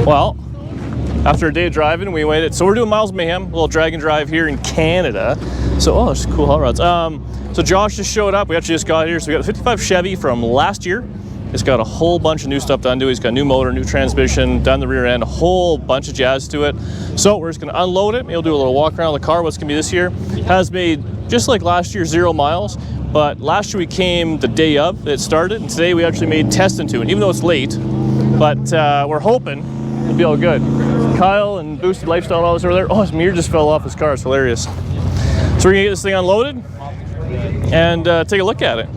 Well, after a day of driving, we waited. So we're doing Miles Mayhem, a little drag and drive here in Canada. So, oh, there's cool hot rods. So Josh just showed up. We actually just got here. So we got a 55 Chevy from last year. It's got a whole bunch of new stuff done to it. He's got a new motor, new transmission, done the rear end, a whole bunch of jazz to it. So we're just gonna unload it. Maybe we'll do a little walk around the car. What's gonna be this year? Has made, just like last year, 0 miles. But last year we came the day of it started, and today we actually made testing to it, even though it's late. But we're hoping it'll be all good. Kyle and Boosted Lifestyle and all this over there. Oh, his mirror just fell off his car. It's hilarious. So we're gonna get this thing unloaded and take a look at it.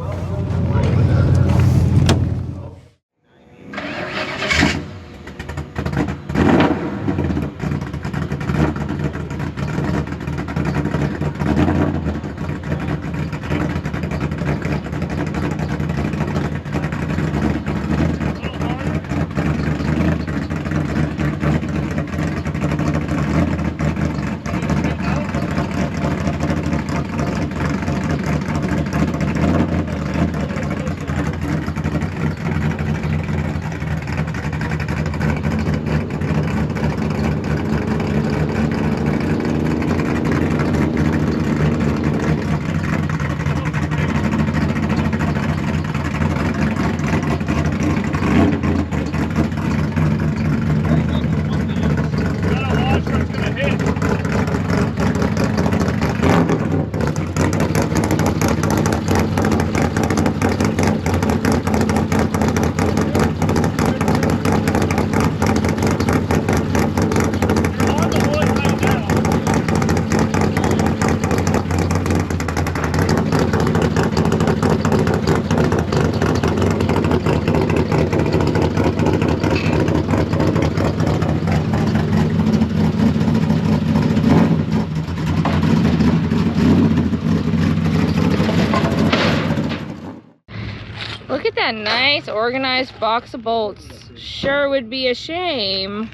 Look at that nice organized box of bolts. Sure would be a shame.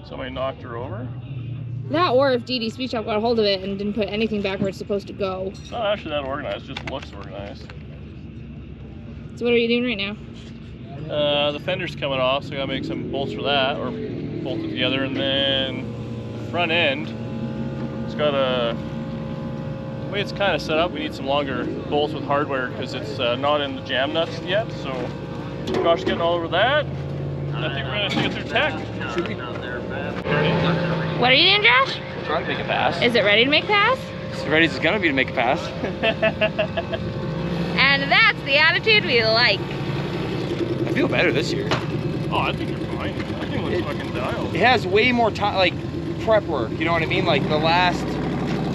Somebody knocked her over? That, or if DD Speed Shop got a hold of it and didn't put anything back where it's supposed to go. It's not actually that organized, it just looks organized. So what are you doing right now? The fender's coming off, so we gotta make some bolts for that, or bolt it together, and then the front end, it's got a, the way it's kind of set up, we need some longer bolts with hardware because it's not in the jam nuts yet, so Josh's getting all over that. I think we're gonna take it through tech. Should we? What are you doing, Josh? Trying to make a pass. Is it ready to make a pass? As ready as it's gonna be to make a pass. And that's the attitude we like. I feel better this year. Oh, I think you're fine. I think it looks fucking dialed. It has way more time, like prep work, you know what I mean? Like the last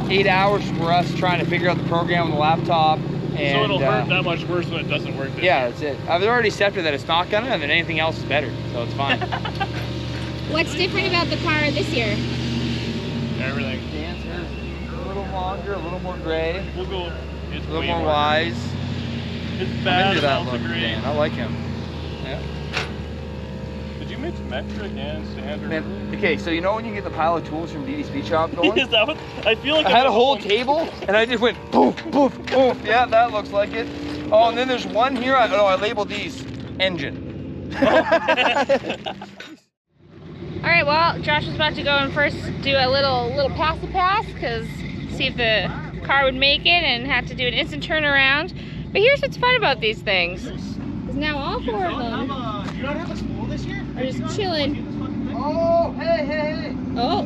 8 hours for us trying to figure out the program on the laptop. And, so it'll hurt that much worse when it doesn't work this yeah, year. that's it. I've already accepted that it's not gonna, and then anything else is better, so it's fine. What's different about the car this year? Everything. Dance is a little longer, a little more gray. We'll go. It's a little more wise. It's bad. I'm into that look, look, man. I like him. Yeah. Did you mix metric and standard? Man, okay, so you know when you get the pile of tools from DD Speed Shop going? Is that what? I feel like I had a whole table and I just went poof, poof, poof. Yeah, that looks like it. Oh, and then there's one here. I labeled these engine. All right, well, Josh was about to go and first do a little pass because see if the car would make it and have to do an instant turnaround. But here's what's fun about these things. Is now all four of them Do you not have a spool this year? are just chilling. Oh, hey. Oh,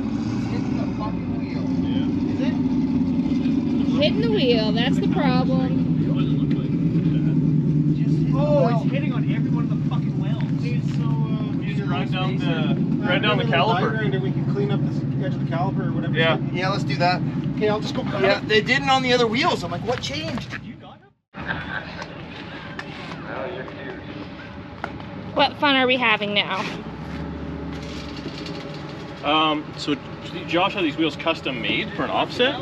Hitting the fucking wheel. Yeah. Is it? hitting the wheel, that's the problem. Oh, it's hitting on every one of the fucking wells. You just run down the caliper. And then we can clean up the edge of the caliper or whatever. Yeah. Yeah, let's do that. Okay, I'll just go. Yeah, they didn't on the other wheels. I'm like, what changed? You got him? What fun are we having now? So Josh had these wheels custom made for an offset,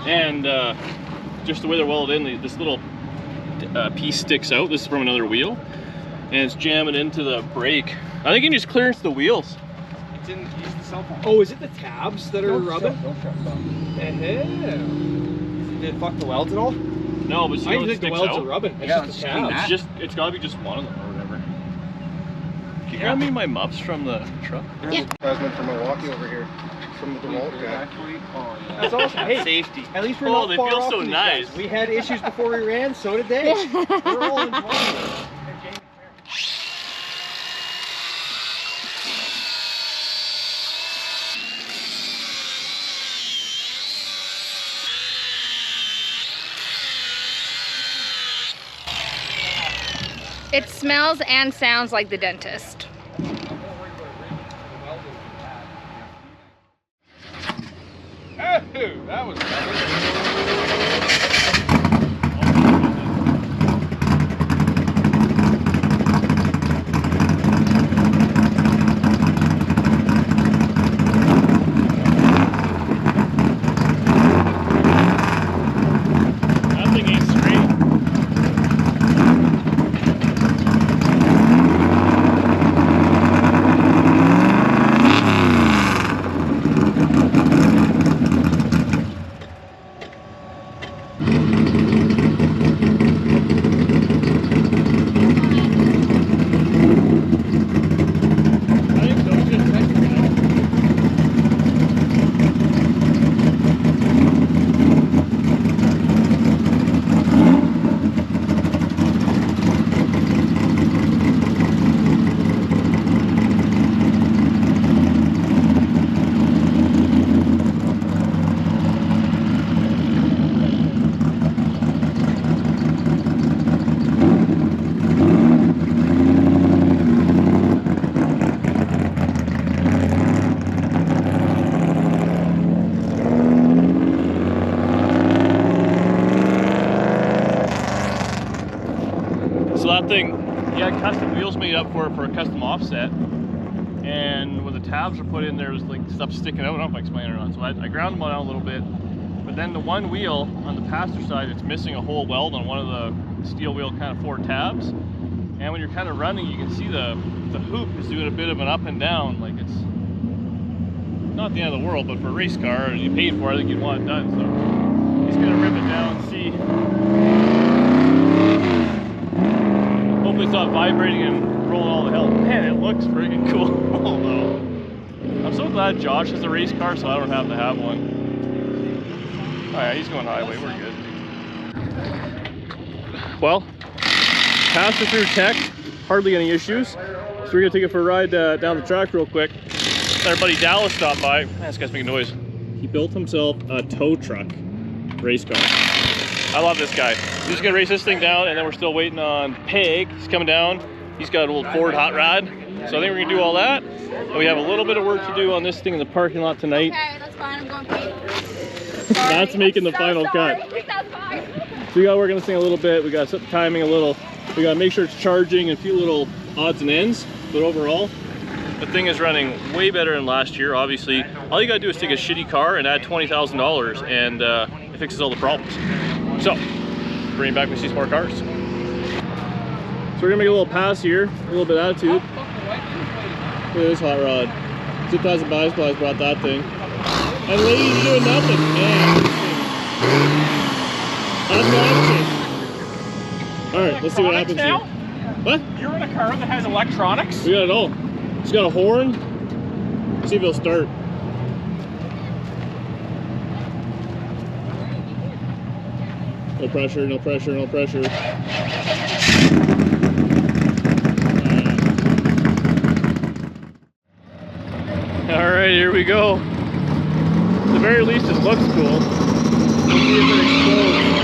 and just the way they're welded in, this little piece sticks out. This is from another wheel, and it's jamming into the brake. I think you can just clearance the wheels. It's in, use the cell phone. Oh, is it the tabs that are rubbing? Don't shut stop. Did it fuck the welds at all? No, but see I how didn't it think the sticks welds out? are rubbing. It's Yeah, just let's the clean tabs. that. It's gotta be just one of them or whatever. Can you grab me my muffs from the truck? Yeah. President from Milwaukee over here. From the DeWalt guy. That's awesome. Hey, Safety. at least we're Oh, not they far feel off so from these nice. guys. We had issues before we ran, so did they. We're all involved. It smells and sounds like the dentist. Oh, that was That thing ain't straight. So that thing, he had custom wheels made up for it for a custom offset. And when the tabs were put in, there was like stuff sticking out. I don't know if I explained it or not. So I ground them out a little bit. But then the one wheel on the passenger side, it's missing a whole weld on one of the steel wheel kind of 4 tabs. And when you're kind of running, you can see the hoop is doing a bit of an up and down. Like it's not the end of the world, but for a race car, you paid for it, I think you'd want it done. So he's gonna rip it down and see. Hopefully it's not vibrating and rolling all the hell. Man, it looks freaking cool though. I'm so glad Josh has a race car so I don't have to have one. Oh yeah, he's going highway, we're good. Well, passed it through tech, hardly any issues. So we're gonna take it for a ride down the track real quick. Our buddy Dallas stopped by. Man, this guy's making noise. He built himself a tow truck race car. I love this guy. He's just gonna race this thing down, and then we're still waiting on Peg. He's coming down. He's got an old Ford hot rod. So I think we're gonna do all that. And we have a little bit of work to do on this thing in the parking lot tonight. Okay, that's fine. I'm going pee. That's making the final cut. That's fine. So we gotta work on this thing a little bit. We gotta set the timing a little. We gotta make sure it's charging and a few little odds and ends. But overall, the thing is running way better than last year. Obviously, all you gotta do is take a shitty car and add $20,000 and it fixes all the problems. So, bring it back when we see some more cars. So we're gonna make a little pass here, a little bit of attitude. Look at this hot rod. Zip ties and bias brought that thing. And ladies doing nothing. Man. Obnoxious. Alright, let's see what happens here. What? You're in a car that has electronics? We got it all. It's got a horn. See if it'll start. No pressure, no pressure, no pressure. Alright, here we go. At the very least, it looks cool. We'll see if it explodes.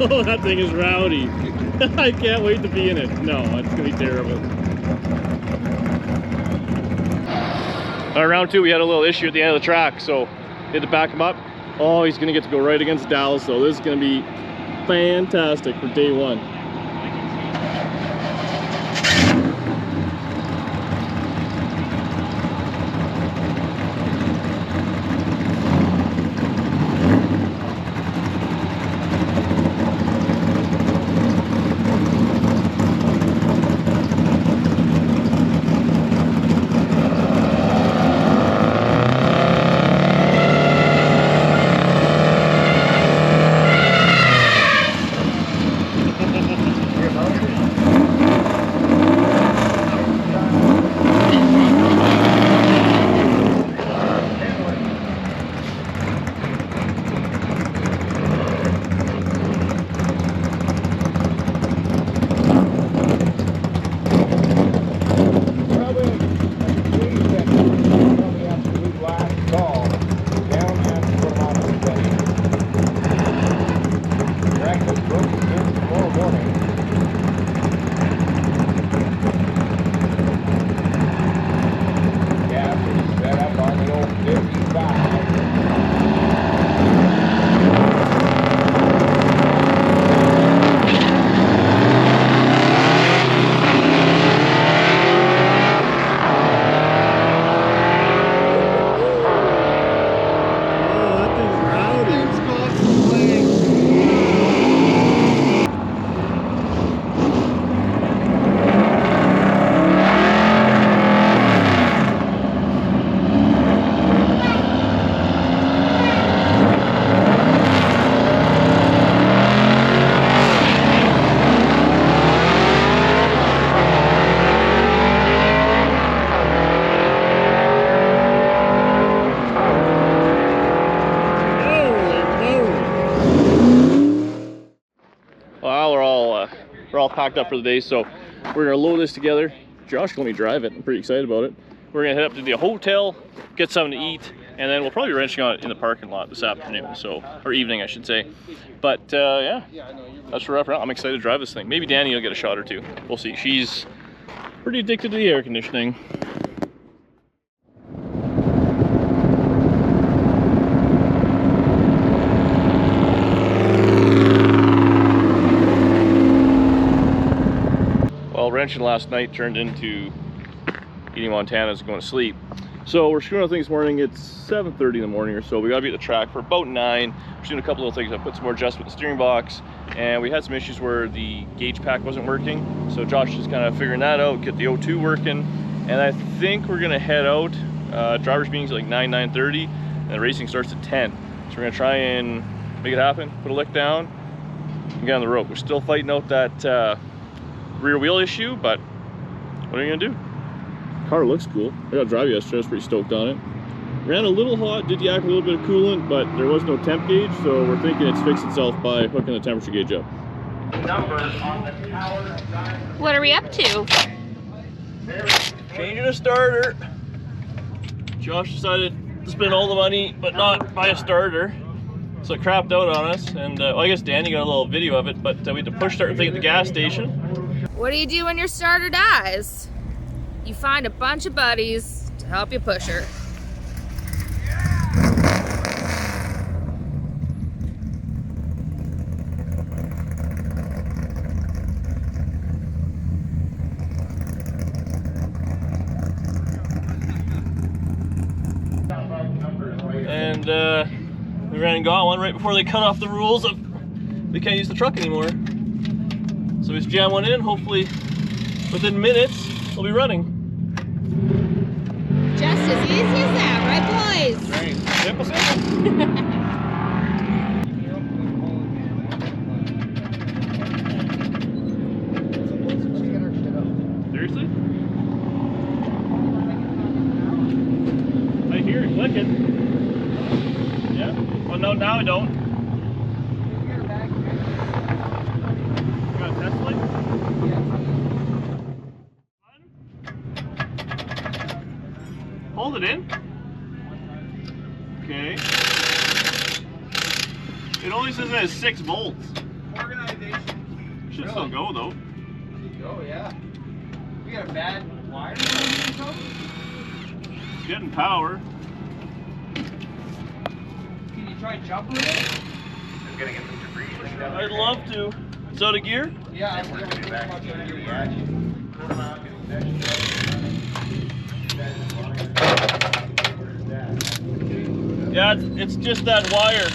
Oh, that thing is rowdy. I can't wait to be in it. No, it's gonna be terrible. All right, round 2, we had a little issue at the end of the track, so we had to back him up. Oh, he's gonna get to go right against Dallas, so this is gonna be fantastic for day 1. we're all packed up for the day. So we're gonna load this together. Josh can let me drive it. I'm pretty excited about it. We're gonna head up to the hotel, get something to eat, and then we'll probably be wrenching on it in the parking lot this afternoon, so, or evening I should say. But yeah, that's where we're at for now. I'm excited to drive this thing. Maybe Danny will get a shot or two. We'll see. She's pretty addicted to the air conditioning. Well, wrenching last night turned into eating Montana's and going to sleep. So we're screwing up things this morning. It's 7:30 in the morning or so. We gotta be at the track for about 9. We're doing a couple little things. I put some more adjustment in the steering box, and we had some issues where the gauge pack wasn't working. So Josh is kind of figuring that out, get the O2 working, and I think we're gonna head out. Driver's meeting's at like 9:30, and the racing starts at 10. So we're gonna try and make it happen, put a lick down, and get on the road. We're still fighting out that rear wheel issue, but what are you gonna do? Car looks cool. I got to drive yesterday. I was pretty stoked on it. Ran a little hot, did yak a little bit of coolant, but there was no temp gauge, so we're thinking it's fixed itself by hooking the temperature gauge up. What are we up to? Changing a starter. Josh decided to spend all the money, but not buy a starter. So it crapped out on us, and well, I guess Danny got a little video of it, but we had to push start the thing at the gas station. What do you do when your starter dies? You find a bunch of buddies to help you push her. And we ran and got one right before they cut off the rules of we can't use the truck anymore. So we just jam one in, hopefully within minutes we'll be running. Just as easy as that, right boys? Right. Simple, simple. Seriously? I hear it clicking. Yeah? Well, no, now I don't. You got a test light? Hold it in. Okay. It only says it has 6 volts. Organization. Should still go though. Oh yeah. We got a bad wire. It's getting power. Can you try jumping with it? I'd love to. It's out of gear? Yeah, I'm going to do that. Yeah, it's just that wire.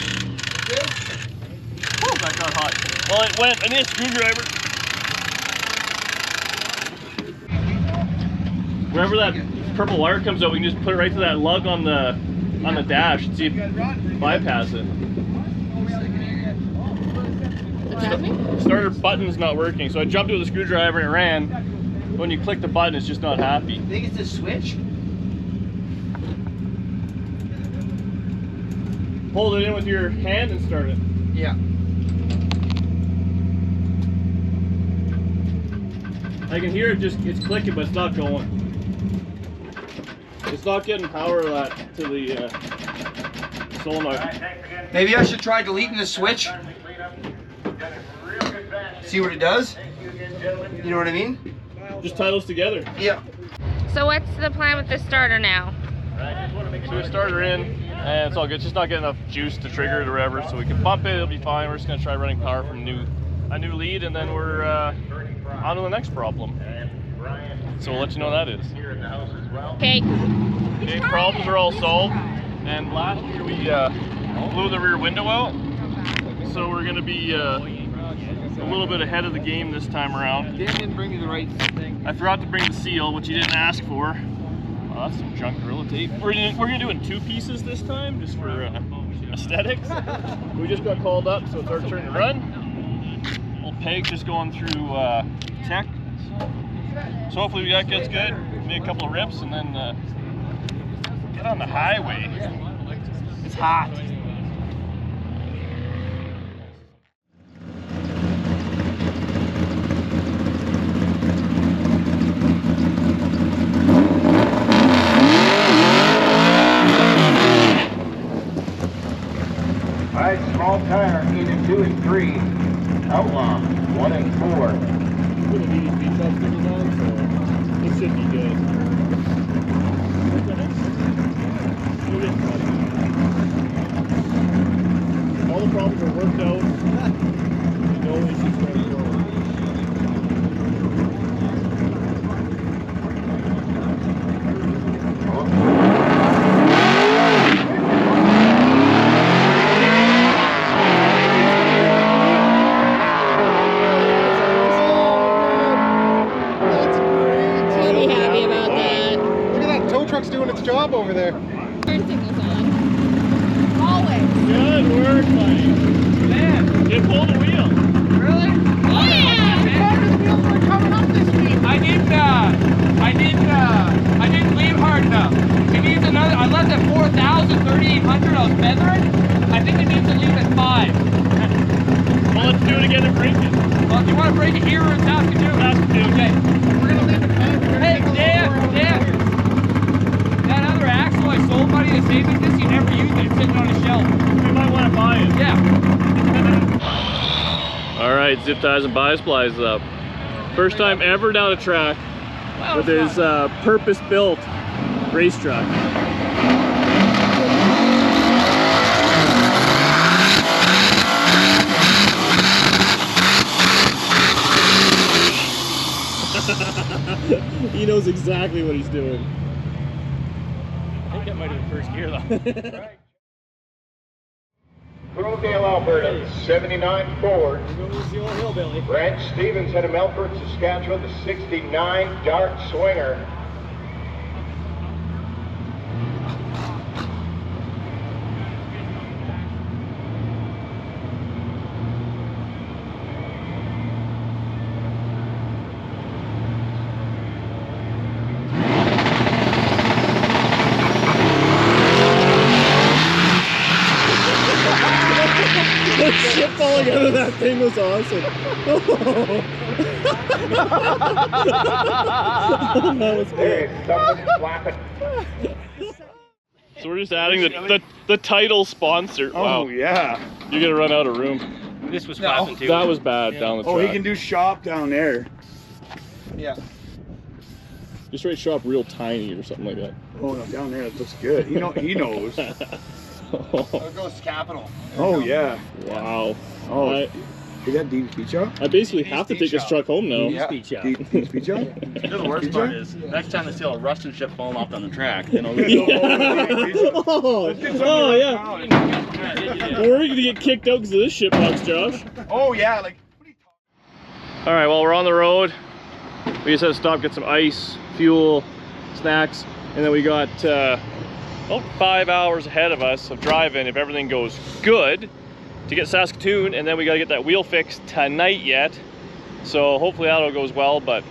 Oh, that got hot. Well, it went. I need a screwdriver. Wherever that purple wire comes out, we can just put it right to that lug on the dash and see if bypass it. The starter button's not working, so I jumped it with a screwdriver and it ran. When you click the button, it's just not happy. I think it's the switch. Hold it in with your hand and start it. Yeah. I can hear it it's clicking, but it's not going. It's not getting power to the solenoid. Maybe I should try deleting the switch. See what it does? You know what I mean? Just tie those together. Yeah. So what's the plan with the starter now? So we start her in, and it's all good. It's just not getting enough juice to trigger it or whatever, so we can bump it. It'll be fine. We're just gonna try running power from a new lead, and then we're on to the next problem. So we'll let you know what that is. Okay. Okay, problems are all solved. And last year we blew the rear window out, so we're gonna be a little bit ahead of the game this time around. Dan didn't bring you the right thing. I forgot to bring the seal, which you didn't ask for. Oh, that's some junk Gorilla Tape. We're gonna do it in 2 pieces this time, just for aesthetics. We just got called up, so it's our turn to run. Old Peg's just going through tech. So hopefully that gets good. Make a couple of rips and then get on the highway. It's hot. small tire into 2 and 3. Outlaw 1 and 4. We're gonna need these beach up stickers on, so this should be good. All the problems are worked out. No issues going forward. Doing its job over there. Turn signals on. Always. Good work, buddy. Man, you pulled the wheel. Really? Oh yeah! The wheels were coming up this week. I didn't leave hard enough. It needs another. I left at 4,000, 3,800. I was feathering. I think it needs to leave at 5. Well, let's do it again and break it. Well, do you want to break it here or in Saskatoon? Saskatoon. Okay. We're gonna leave it at Hey, Dan. That other axle I sold, buddy, the savings this, you never used it. It's sitting on a shelf. We might want to buy it. Yeah. All right, zip ties and bi-splice up. First time ever down a track with his purpose-built race truck. He knows exactly what he's doing. I think that might have been first gear though. Grovedale, Alberta, 79 Ford. Brad Stevens out of Melfort, Saskatchewan, the 69 Dart Swinger. The shit falling out of that thing was awesome. That was Hey, great. something's flapping. So we're just adding the title sponsor. Wow. Oh yeah. You're gonna run out of room. This was flapping too. That was bad down the track. Oh, he can do shop down there. Yeah. Just write shop real tiny or something like that. Oh no, down there it looks good. He knows. There goes Capital. Oh yeah. Wow. Oh, I, is that Dean's Beach Shop? I basically have to take this truck home now. Yeah. Speech out. Dean's Beach Shop? You know the worst part is, next time they see a Russian ship falling off on the track, then I'll Oh yeah. Well, we're gonna get kicked out because of this shit box, Josh. Oh yeah, like. All right, well, we're on the road. We just had to stop, get some ice, fuel, snacks, and then we got about 5 hours ahead of us of driving if everything goes good to get Saskatoon, and then we gotta get that wheel fixed tonight yet. So hopefully that all goes well, but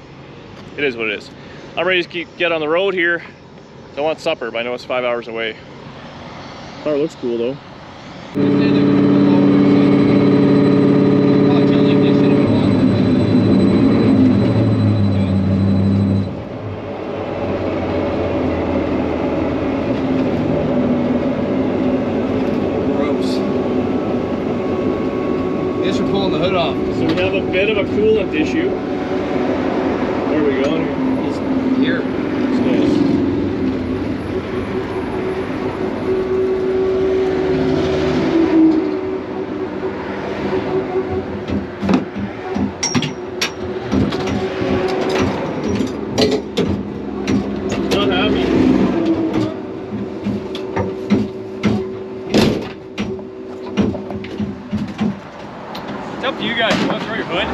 it is what it is. I'm ready to get on the road here. I want supper, but I know it's 5 hours away. Car looks cool though. Thanks for pulling the hood off. So we have a bit of a coolant issue. Where are we going? Here. It's not happy. It's up to you guys. You want to throw your hood? I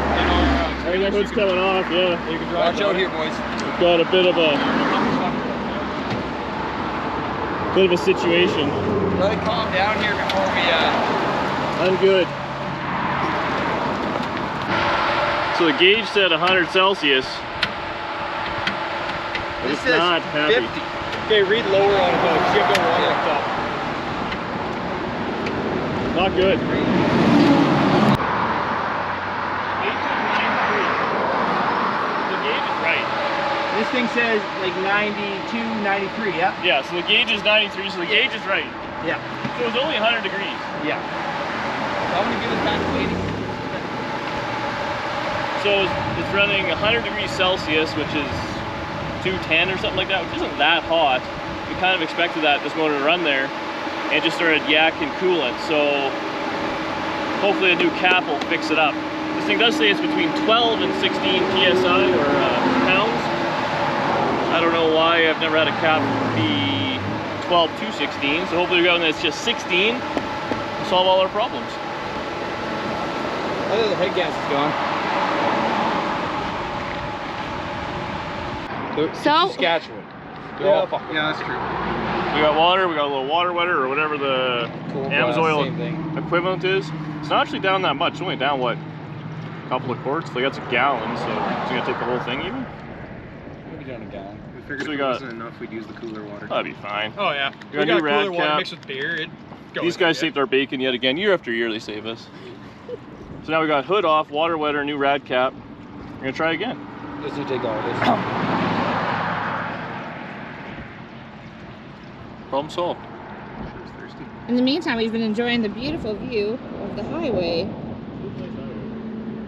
think that hood's coming off, yeah. You can drive. Watch out here, boys. We've got a bit of a situation. Let it calm down here before we I'm good. So the gauge said 100 Celsius. But This it's says not happy. 50. Okay, read lower on it though. You have no water up top. Not good. This thing says like 92, 93, yeah? Yeah, so the gauge is 93, so the gauge is right. Yeah. So it's only 100 degrees. Yeah. I'm gonna give it back to lady. So it's running 100 degrees Celsius, which is 210 or something like that, which isn't that hot. We kind of expected this motor to run there, and it just started yakking coolant. So hopefully a new cap will fix it up. This thing does say it's between 12 and 16 psi or pounds. I don't know why I've never had a cap be 12 to 16. So hopefully we're going that's just 16 to solve all our problems. Other the head gas is gone. So- Saskatchewan. Yeah, that's true. We got water, we got a little water wetter, or whatever the Amsoil Same thing. equivalent is. It's not actually down that much. It's only down, what, a couple of quarts? Like, that's a gallon, so it's gonna take the whole thing even? Maybe down a gallon. We figured So we if it got- wasn't enough, we'd use the cooler water. That'd be fine. Oh yeah. We got a new rad cooler water cap. mixed with beer. These guys saved our bacon yet again. Year after year, they save us. So now we got hood off, water wetter, new rad cap. We're gonna try again. Just to take all this. Problem solved. Sure is thirsty. In the meantime, we've been enjoying the beautiful view of the highway. At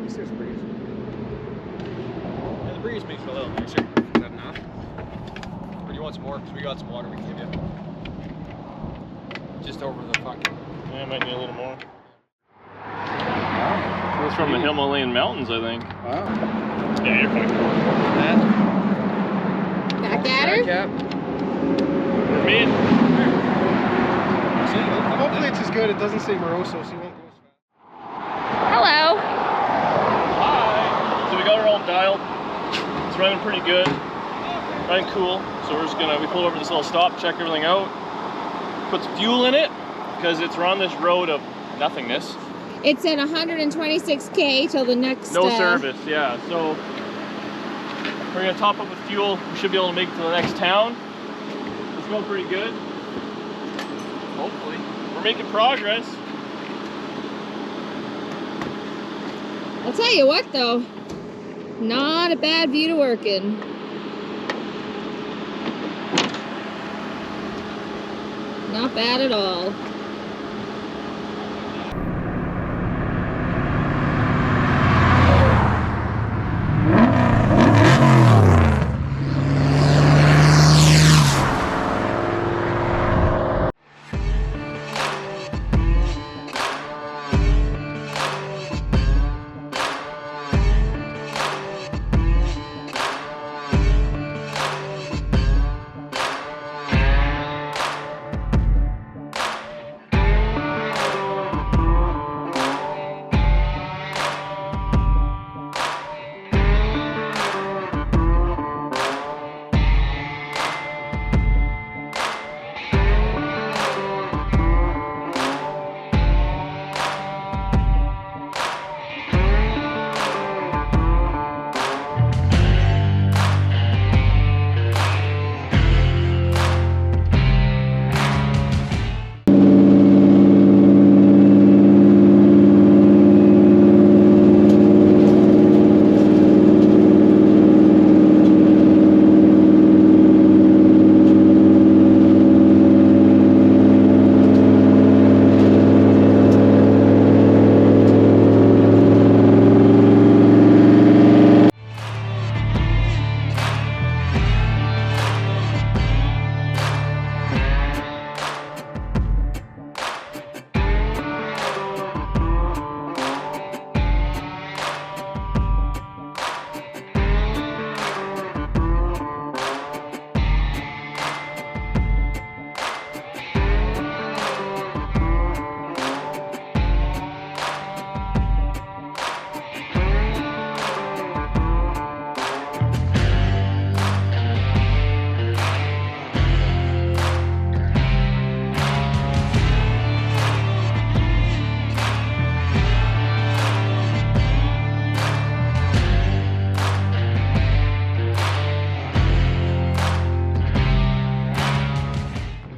least there's breeze. Yeah, the breeze makes it a little nicer. Is that enough? Or do you want some more? Because we got some water we can give you. Just over the fucking. Yeah, might need a little more. It's from the Himalayan mountains, I think. Wow. Yeah, you're fine. Back at her? Cap. We're mid. Hopefully it's as good. It doesn't say Moroso, so you won't go as fast. Hello. Hi. So we got her all dialed. It's running pretty good. Running cool. So we're just gonna, we pull over this little stop, check everything out. Put some fuel in it, because it's on this road of nothingness. It's at 126K till the next. No service, yeah. So we're gonna top up with fuel. We should be able to make it to the next town. It's going pretty good. Hopefully. We're making progress. I'll tell you what though, not a bad view to work in. Not bad at all.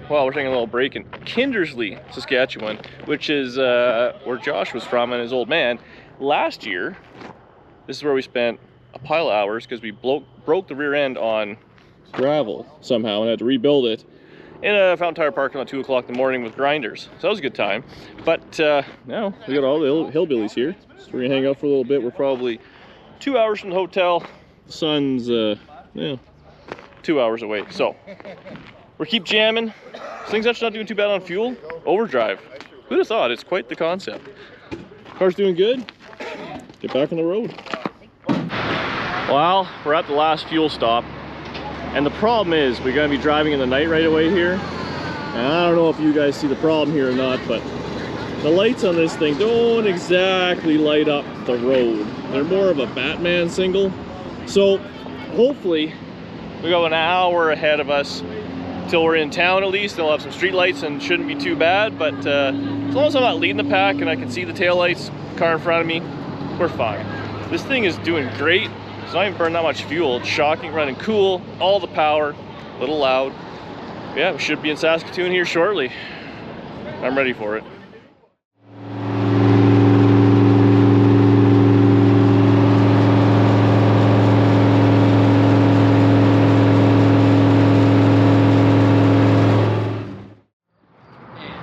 Well, we're taking a little break in Kindersley, Saskatchewan, which is where Josh was from and his old man. Last year, this is where we spent a pile of hours because we broke the rear end on gravel somehow and had to rebuild it. in a Fountain Tire parking lot at 2 o'clock in the morning with grinders. So that was a good time. But now we got all the hillbillies here. So we're gonna hang out for a little bit. We're probably 2 hours from the hotel. The sun's 2 hours away. So we're keep jamming. This thing's actually not doing too bad on fuel. Overdrive. Who'd have thought? It's quite the concept. Car's doing good. Get back on the road. Well, we're at the last fuel stop. And the problem is we're gonna be driving in the night right away here. And I don't know if you guys see the problem here or not, but the lights on this thing don't exactly light up the road. They're more of a Batman signal. So hopefully we got an hour ahead of us till we're in town at least. They'll have some street lights and shouldn't be too bad, but as long as I'm not leading the pack and I can see the tail lights, car in front of me, we're fine. This thing is doing great. It's not even burning that much fuel. It's shocking, running cool, all the power, a little loud. Yeah, we should be in Saskatoon here shortly. I'm ready for it.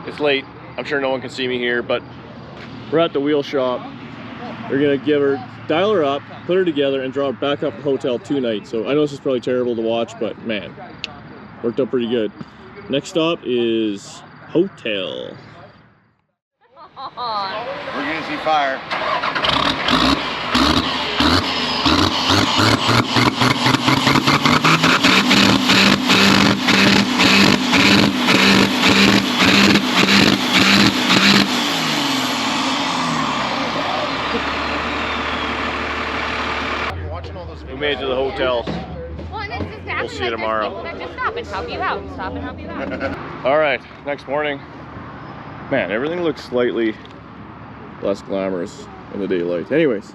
It's late. I'm sure no one can see me here, but we're at the wheel shop. We're gonna dial her up, put her together, and draw her back up the hotel tonight. So I know this is probably terrible to watch, but man, worked out pretty good. Next stop is hotel. We're gonna see fire. We made it to the hotel. Well, and it's just We'll see you tomorrow. Just stop and help you out. Stop and help you out. All right, next morning. Man, everything looks slightly less glamorous in the daylight. Anyways,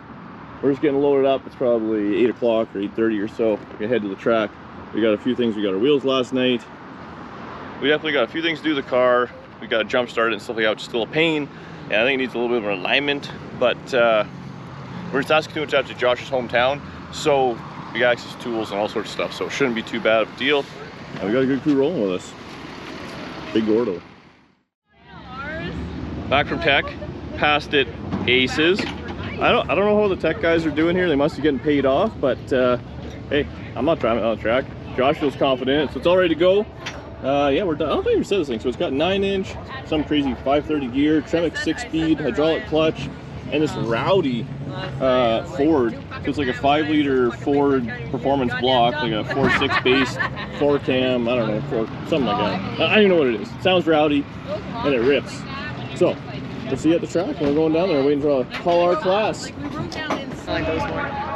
we're just getting loaded up. It's probably 8 o'clock or 8:30 or so. We're gonna head to the track. We got a few things. We got our wheels last night. We definitely got a few things to do with the car. We got to jump start it and stuff like that, which is still a pain. And I think it needs a little bit of an alignment. But we're in Saskatoon, which is actually Josh's hometown. So we got access to tools and all sorts of stuff. So it shouldn't be too bad of a deal. And we got a good crew rolling with us. Big Gordo. Back from tech, passed it aces. I don't know how the tech guys are doing here. They must be getting paid off, but hey, I'm not driving on the track. Josh feels confident, so it's all ready to go. Yeah, we're done. I don't think we said this thing. So it's got 9-inch, some crazy 530 gear, Tremec 6-speed, hydraulic clutch, and this rowdy Ford. So it's like a 5-liter Ford performance block, like a 4.6 base, 4-cam, I don't know, something like that. I don't even know what it is. It sounds rowdy, and it rips. So, we'll see you at the track when we're going down there waiting for a call our class.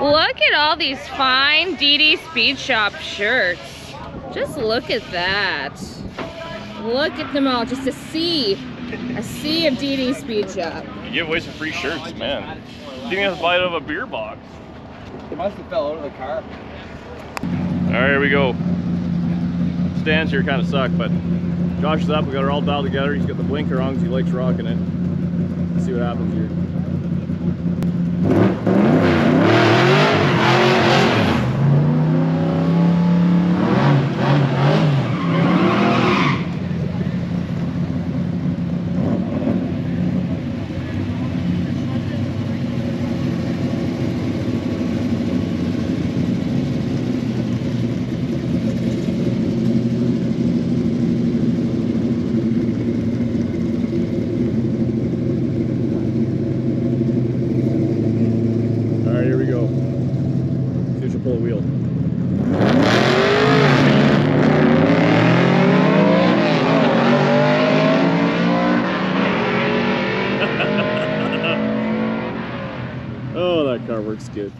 Look at all these fine DD Speed Shop shirts. Just look at that. Look at them all. Just a sea of DD Speed Shop. You give away some free shirts, man. You didn't have to buy it out of a beer box. It must have fell out of the car. All right, here we go. Stands here kind of suck, but Josh is up. We got her all dialed together. He's got the blinker on because he likes rocking it. Let's see what happens here. Works good.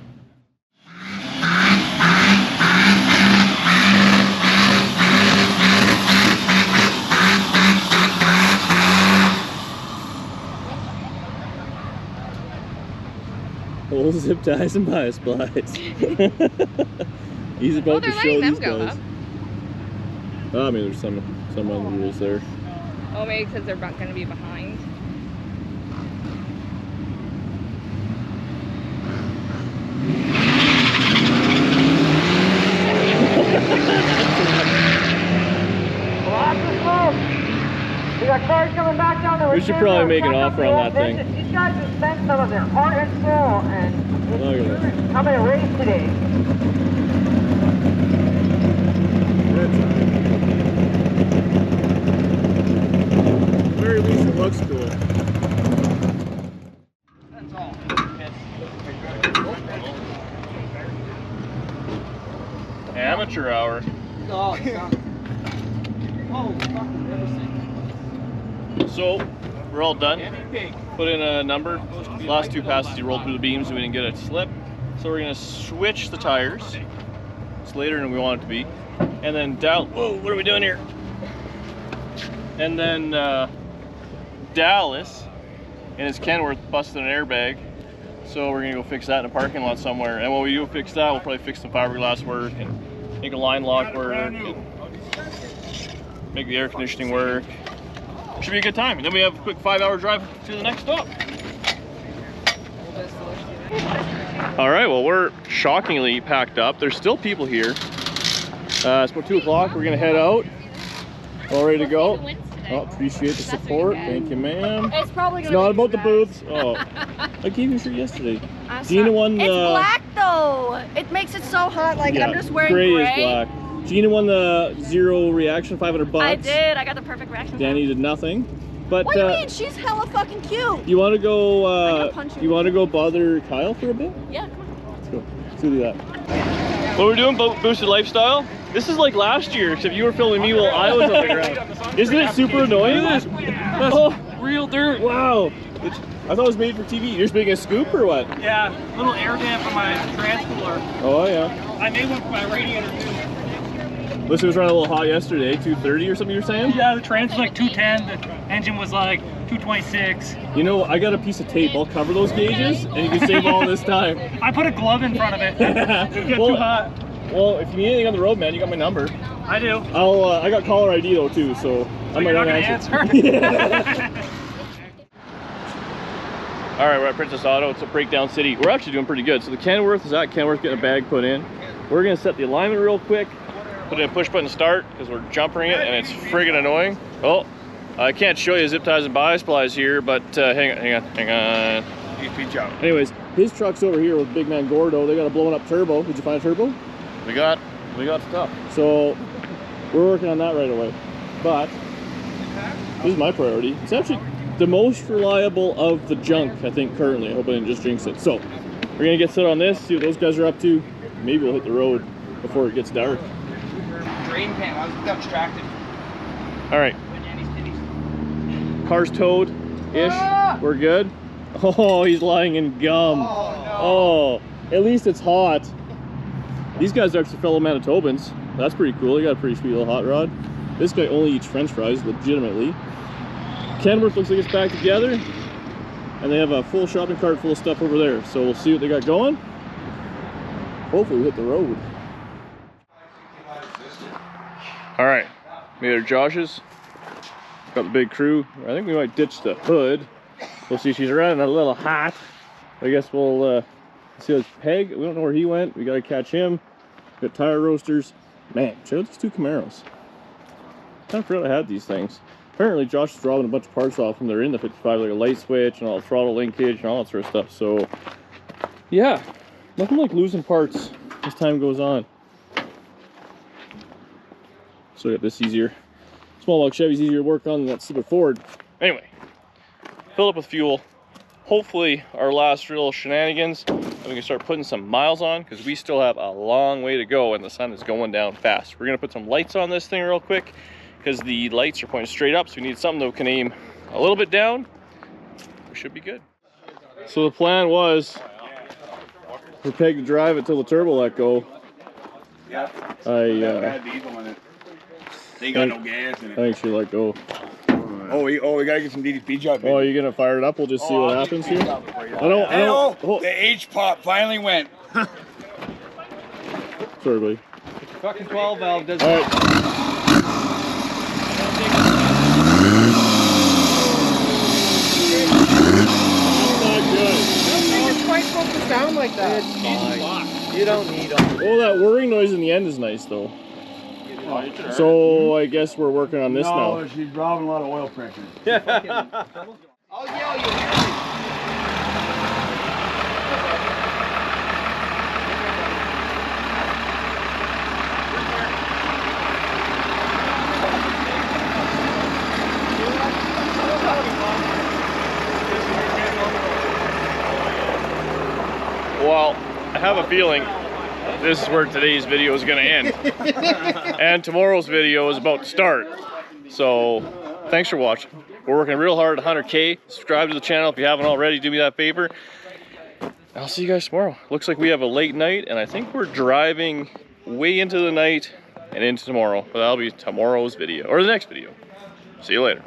Old zip ties and bias splies. He's about to show these guys. Oh, I mean, there's some on the wheels there. Oh, maybe because they're going to be behind. should probably make an offer on that thing. These guys have spent some of their heart and soul and Look at that. coming to race today. Very least it looks cool. That's all. Amateur hour. Oh, fucking everything. So, we're all done. Put in a number. Last two passes he rolled through the beams and we didn't get a slip. So we're gonna switch the tires. It's later than we want it to be. And then whoa, what are we doing here? And then Dallas and his Kenworth busted an airbag. So we're gonna go fix that in a parking lot somewhere. And when we do fix that, we'll probably fix some fiberglass work and make a line lock work and make the air conditioning work. Should be a good time. And then we have a quick 5-hour drive to the next stop. All right, well, we're shockingly packed up. There's still people here. It's about 2 o'clock. We're gonna head out. All ready to go. Oh, appreciate the support. Thank you, ma'am. It's probably It's not about the booths. Oh, I gave you a shirt yesterday. Gina won the... It's black though. It makes it so hot. Like Yeah, I'm just wearing gray. gray. Is black. Gina won the zero reaction, 500 bucks. I did. I got the perfect reaction. Danny did nothing. But What do you mean? She's hella fucking cute. you want to go? gonna punch you. You want to go bother Kyle for a bit? Yeah, come on. Let's go. Let's do that. What we're doing? Boosted lifestyle. This is like last year, except you were filming me while I was on the ground. Isn't it super annoying? That's real dirt. Wow. I thought it was made for TV. You're just making a scoop or what? Yeah, little air dam for my trans cooler. Oh yeah. I made one for my radiator too. Listen, it was running a little hot yesterday, 230 or something you were saying? Yeah, the trans was like 210, the engine was like 226. You know, I got a piece of tape. I'll cover those gauges, and you can save all this time. I put a glove in front of it. It got Well, too hot. Well, if you need anything on the road, man, you got my number. I do. I got caller ID though too, so I might you're not not gonna answer. All right, we're at Princess Auto. It's a breakdown city. We're actually doing pretty good. So the Kenworth is at Kenworth, getting a bag put in. We're gonna set the alignment real quick. Put in a push button start because we're jumpering it and it's friggin' annoying. Oh, I can't show you zip ties and bias plies here, but hang on. Anyways, his truck's over here with big man Gordo. They got a blown up turbo. Did you find a turbo? We got stuff. So we're working on that right away. But this is my priority. It's actually the most reliable of the junk, I think, currently. I hope I didn't just jinx it. So we're gonna get set on this, see what those guys are up to. Maybe we'll hit the road before it gets dark. Drain pan, I got distracted. All right. Car's towed-ish. We're good. Oh, he's lying in gum. Oh, at least it's hot. These guys are actually fellow Manitobans. That's pretty cool. They got a pretty sweet little hot rod. This guy only eats French fries, legitimately. Kenworth looks like it's back together, and they have a full shopping cart full of stuff over there. So we'll see what they got going. Hopefully we hit the road. All right, made our Josh's. Got the big crew. I think we might ditch the hood. We'll see. She's running a little hot. I guess we'll see this Peg. We don't know where he went. We gotta catch him. Got tire roasters. Man, check out these two Camaros. I kind of forgot I had these things. Apparently Josh is dropping a bunch of parts off when they're in the 55, like a light switch and all the throttle linkage and all that sort of stuff. So yeah, nothing like losing parts as time goes on. So I got this easier. Small block Chevy's easier to work on than that stupid Ford. Anyway, fill up with fuel. Hopefully our last real shenanigans, and we can start putting some miles on because we still have a long way to go and the sun is going down fast. We're gonna put some lights on this thing real quick because the lights are pointing straight up, so we need something that can aim a little bit down. We should be good. So the plan was for Peg to drive it till the turbo let go. Yeah. Bad diesel in it. They got no gas in it. I think she'll let go. Oh, we gotta get some DDP job. Oh, you're gonna fire it up? We'll just see what happens here. I don't. Oh. The H pop finally went. Sorry, buddy. Fucking 12 valve doesn't. All right. Not good. It's quite supposed to sound like that. You don't need them. Oh, that whirring noise in the end is nice though. So I guess we're working on this No, now. she's dropping a lot of oil pressure. I'll yell, you'll hear me. Well, I have a feeling this is where today's video is going to end. And tomorrow's video is about to start. So, thanks for watching. We're working real hard at 100K. Subscribe to the channel if you haven't already. Do me that favor. I'll see you guys tomorrow. Looks like we have a late night, and I think we're driving way into the night and into tomorrow. But that'll be tomorrow's video, or the next video. See you later.